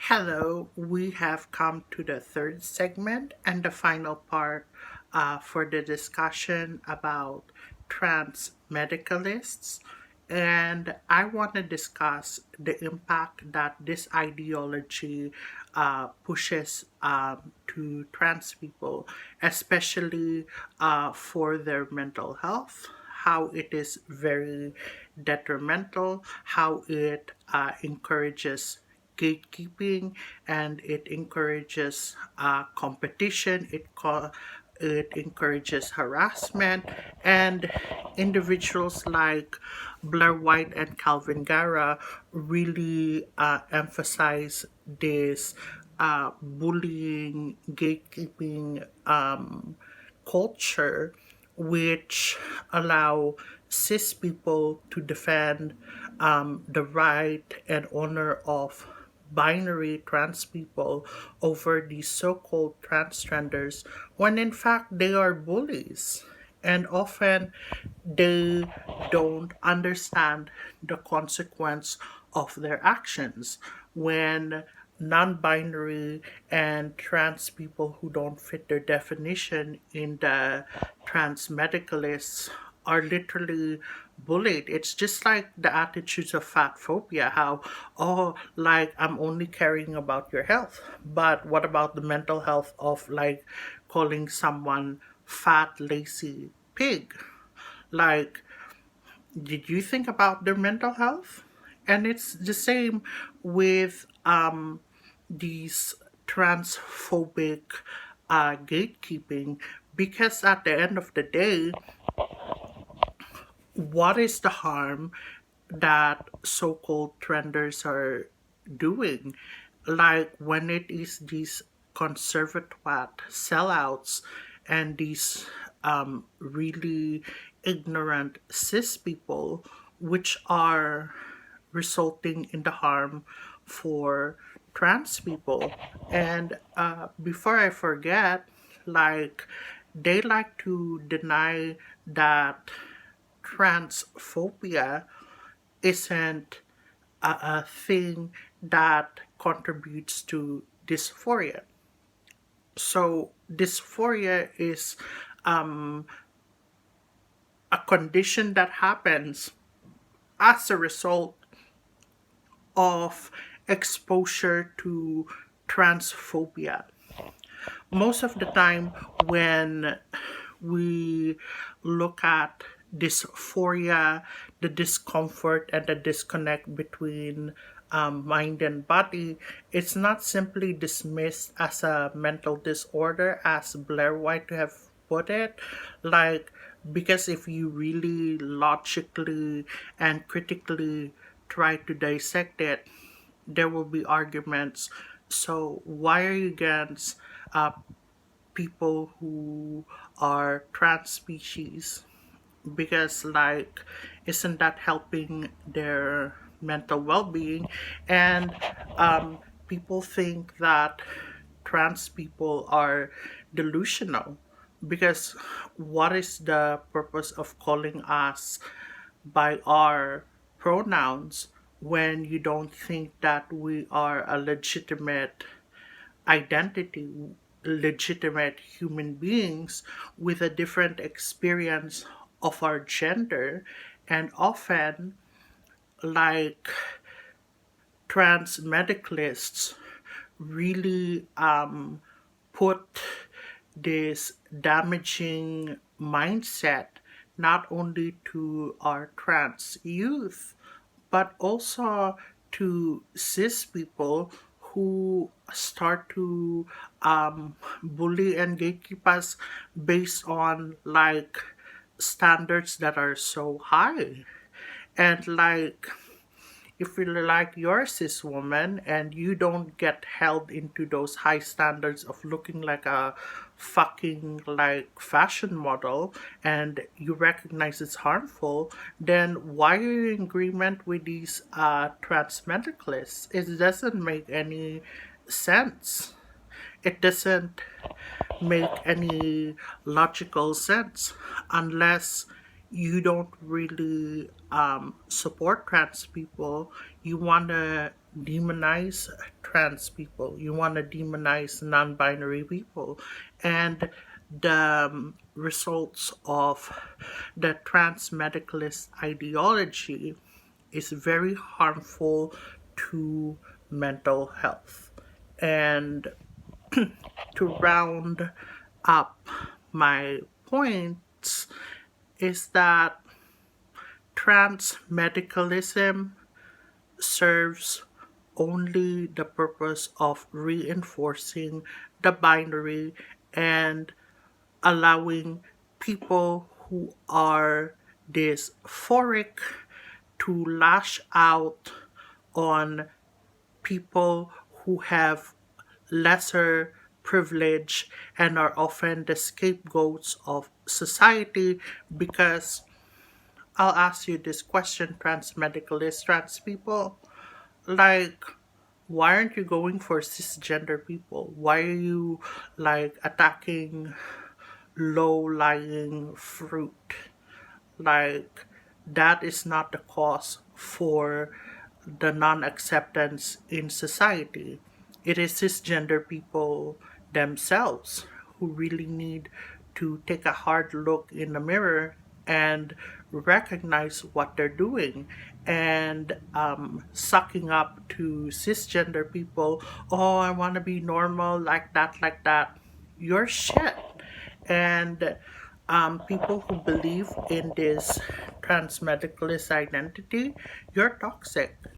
Hello, we have come to the third segment and the final part for the discussion about transmedicalists. And I want to discuss the impact that this ideology pushes to trans people, especially for their mental health, how it is very detrimental, how it encourages gatekeeping, and it encourages competition. It encourages harassment, and individuals like Blair White and Calvin Gara really emphasize this bullying, gatekeeping culture, which allow cis people to defend the right and honor of binary trans people over these so-called transgenders when in fact they are bullies, and often they don't understand the consequence of their actions when non-binary and trans people who don't fit their definition in the trans medicalists are literally bullied. It's just like the attitudes of fat phobia, how, oh, like I'm only caring about your health. But what about the mental health of like calling someone fat, lazy pig? Like, did you think about their mental health? And it's the same with these transphobic gatekeeping, because at the end of the day, what is the harm that so-called trenders are doing? Like when it is these conservative sellouts and these really ignorant cis people, which are resulting in the harm for trans people. And before I forget, like they like to deny that transphobia isn't a thing that contributes to dysphoria. So, dysphoria is um, a condition that happens as a result of exposure to transphobia. Most of the time, when we look at dysphoria, the discomfort and the disconnect between mind and body, it's not simply dismissed as a mental disorder, as Blair White have put it. Like, because if you really logically and critically try to dissect it, there will be arguments. So, why are you against uh, people who are trans species? Because like, isn't that helping their mental well-being? And people think that trans people are delusional, because what is the purpose of calling us by our pronouns when you don't think that we are a legitimate identity, legitimate human beings with a different experience of our gender? And often, like, trans medicalists really put this damaging mindset not only to our trans youth, but also to cis people who start to bully and gatekeep us based on like standards that are so high. And like, if you're like you're a cis woman and you don't get held into those high standards of looking like a fucking like fashion model, and you recognize it's harmful, then why are you in agreement with these trans medicalists? It doesn't make any sense. It doesn't make any logical sense unless you don't really support trans people. You want to demonize trans people. You want to demonize non binary people. And the results of the transmedicalist ideology is very harmful to mental health. And to round up my points, is that transmedicalism serves only the purpose of reinforcing the binary and allowing people who are dysphoric to lash out on people who have lesser privilege and are often the scapegoats of society. Because I'll ask you this question, trans medicalists, trans people, like, why aren't you going for cisgender people? Why are you like attacking low lying fruit? Like, that is not the cause for the non acceptance in society. It is cisgender people themselves who really need to take a hard look in the mirror and recognize what they're doing, and sucking up to cisgender people. Oh, I want to be normal like that, like that. You're shit. And people who believe in this transmedicalist identity, you're toxic.